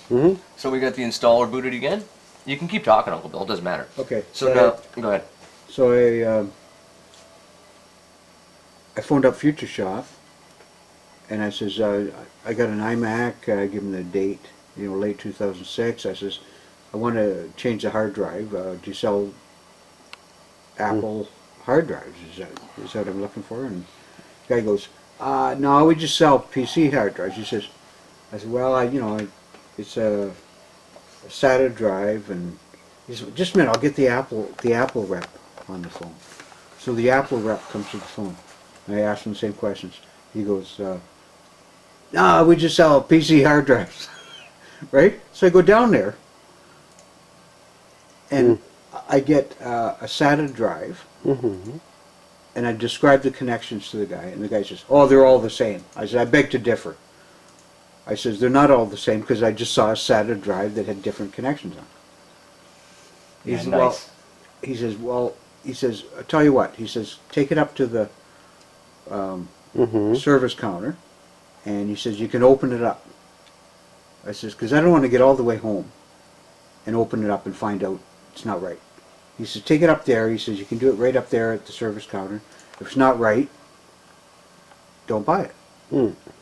Mm-hmm. So we got the installer booted again. You can keep talking, Uncle Bill. It doesn't matter. Okay. So now, go ahead. So I phoned up Future Shop, and I says, I got an iMac. I give them the date, late 2006. I says, I want to change the hard drive. Do you sell Apple hard drives? Is that what I'm looking for? And the guy goes, no, we just sell PC hard drives. He says, I said, well, it's a SATA drive, and he said, just a minute, I'll get the Apple rep on the phone. So the Apple rep comes to the phone. And I asked him the same questions. He goes, no, we just sell PC hard drives. Right? So I go down there, and I get a SATA drive, and I describe the connections to the guy, and the guy says, oh, they're all the same. I said, I beg to differ. I says, they're not all the same, because I just saw a SATA drive that had different connections on it. Yeah, nice. He says, I'll tell you what, he says, take it up to the service counter, and he says, you can open it up. I says, because I don't want to get all the way home and open it up and find out it's not right. He says, take it up there. He says, you can do it right up there at the service counter. If it's not right, don't buy it.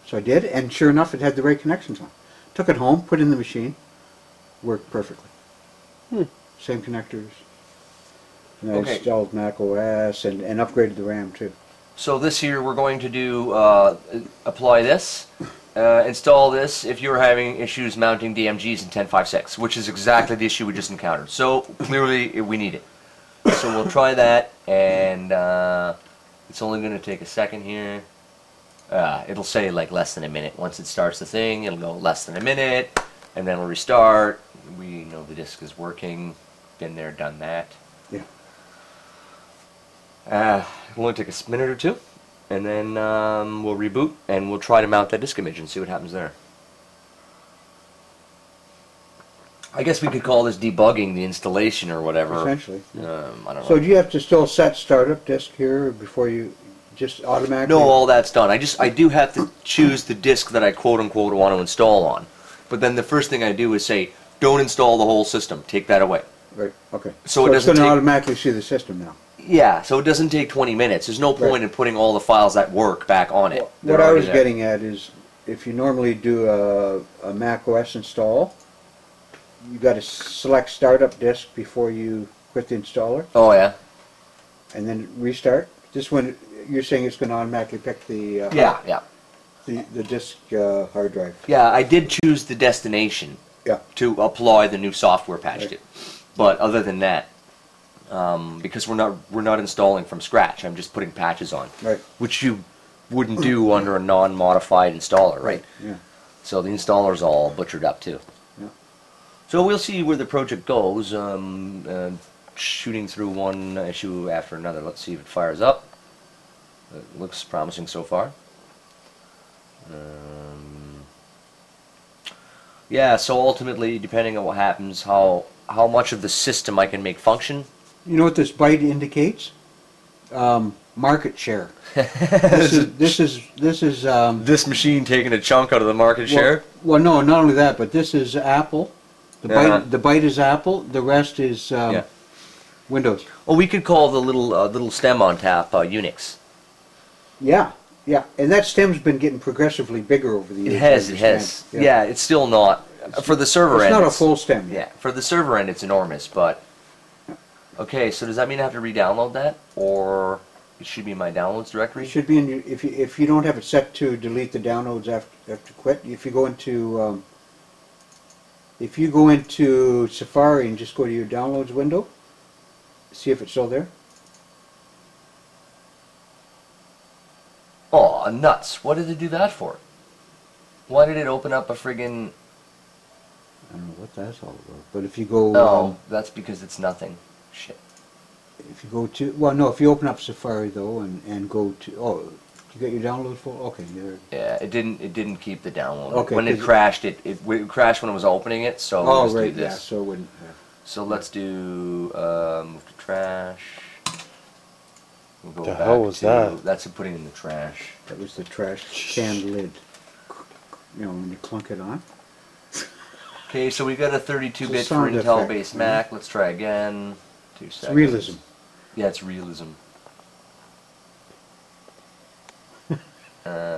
So I did, and sure enough, it had the right connections on. Took it home, put it in the machine, worked perfectly. Same connectors. And I installed Mac OS and upgraded the RAM too. So this here we're going to do, apply this, install this if you're having issues mounting DMGs in 10.5.6, which is exactly the issue we just encountered. So clearly we need it. So we'll try that, and it's only going to take a second here. It'll say like less than a minute. Once it starts the thing, it'll go less than a minute, and then it'll restart. We know the disk is working. Been there, done that. Yeah. It'll only take a minute or two, and then we'll reboot, and we'll try to mount that disk image and see what happens there. I guess we could call this debugging the installation or whatever. Essentially. I don't know. So do you have to still set startup disk here before you just automatically? No, all that's done. I do have to choose the disk that I quote unquote want to install on. But then the first thing I do is say, don't install the whole system. Take that away. Right. Okay. So it it's doesn't going to take, automatically see the system now. Yeah. So it doesn't take 20 minutes. There's no point in putting all the files that work back on it. What I was getting at is, if you normally do a Mac OS install, you got to select startup disk before you quit the installer. Oh yeah. And then restart. This one, you're saying it's going to automatically pick the the disk hard drive. Yeah, I did choose the destination. Yeah. To apply the new software patch to. But other than that, because we're not installing from scratch, I'm just putting patches on. Right. Which you wouldn't do under a non-modified installer, right? Yeah. So the installer's all butchered up too. Yeah. So we'll see where the project goes. Shooting through one issue after another. Let's see if it fires up. It looks promising so far. Yeah, so ultimately, depending on what happens, how much of the system I can make function. You know what this byte indicates? Market share. This is this machine taking a chunk out of the market share. Well, no, not only that, but this is Apple. The byte is Apple. The rest is Windows. Well, we could call the little stem on tap Unix. Yeah. Yeah, and that stem's been getting progressively bigger over the years. It has. Yeah, it's still not for the server end. It's not a full stem yet. Yeah, for the server end, it's enormous. But okay, so does that mean I have to re-download that, or it should be in my downloads directory? It should be in your, if you don't have it set to delete the downloads after quit. If you go into Safari and just go to your downloads window, see if it's still there. Oh, nuts. What did it do that for? Why did it open up a friggin... I don't know what that's all about. But if you go... Oh, that's because it's nothing. Shit. If you go to... Well, no, if you open up Safari, though, and go to... Oh, you got your download folder? Okay, there. Yeah, it didn't keep the download. Okay, when it crashed, it crashed when I was opening it, so let's do this. Yeah, so it wouldn't... So let's do... move to trash... What the hell was that? That's putting in the trash. That was the trash can lid. You know, when you clunk it on. Okay, so we got a 32-bit It's a for sound Intel-based effect, Mac. Let's try again. 2 It's seconds. realism. Yeah, it's realism.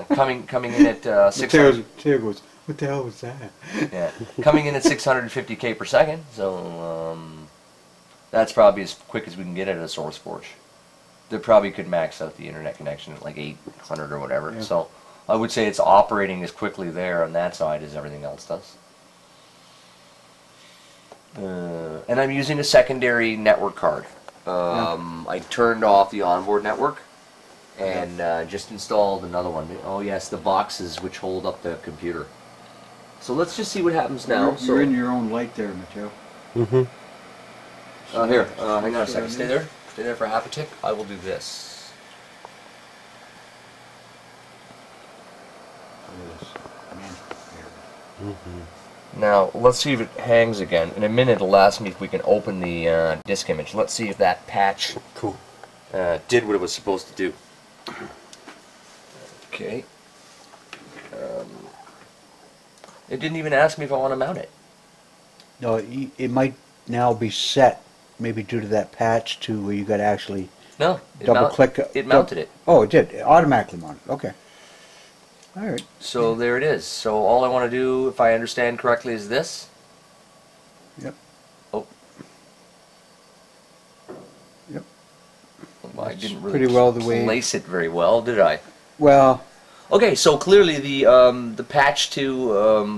Coming in at 600. Taylor goes, what the hell was that? Yeah, coming in at 650K per second. So that's probably as quick as we can get it at a SourceForge. They probably could max out the internet connection at like 800 or whatever. Yeah. So I would say it's operating as quickly there on that side as everything else does. And I'm using a secondary network card. I turned off the onboard network and just installed another one. Oh yes, the boxes which hold up the computer. So let's just see what happens now. You're in your own light there, Mateo. Mm-hmm. Here, hang on a second. Stay there. Stay there for half a tick. I will do this. Now, let's see if it hangs again. In a minute, it'll ask me if we can open the disk image. Let's see if that patch did what it was supposed to do. Okay. It didn't even ask me if I want to mount it. No, it might now be set, maybe due to that patch, to where you got to actually No, double click. It mounted it. Oh, it did. It automatically mounted. Okay. All right. So there it is. So all I want to do, if I understand correctly, is this. Yep. Oh. Yep. Well, I didn't really pretty well the way place it very well, did I? Well. Okay, so clearly the patch to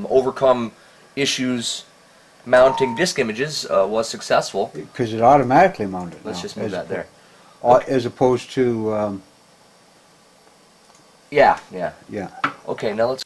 overcome issues mounting disk images was successful. Because it automatically mounted. Let's now, just move that there. As opposed to. Yeah. Yeah. Okay, now let's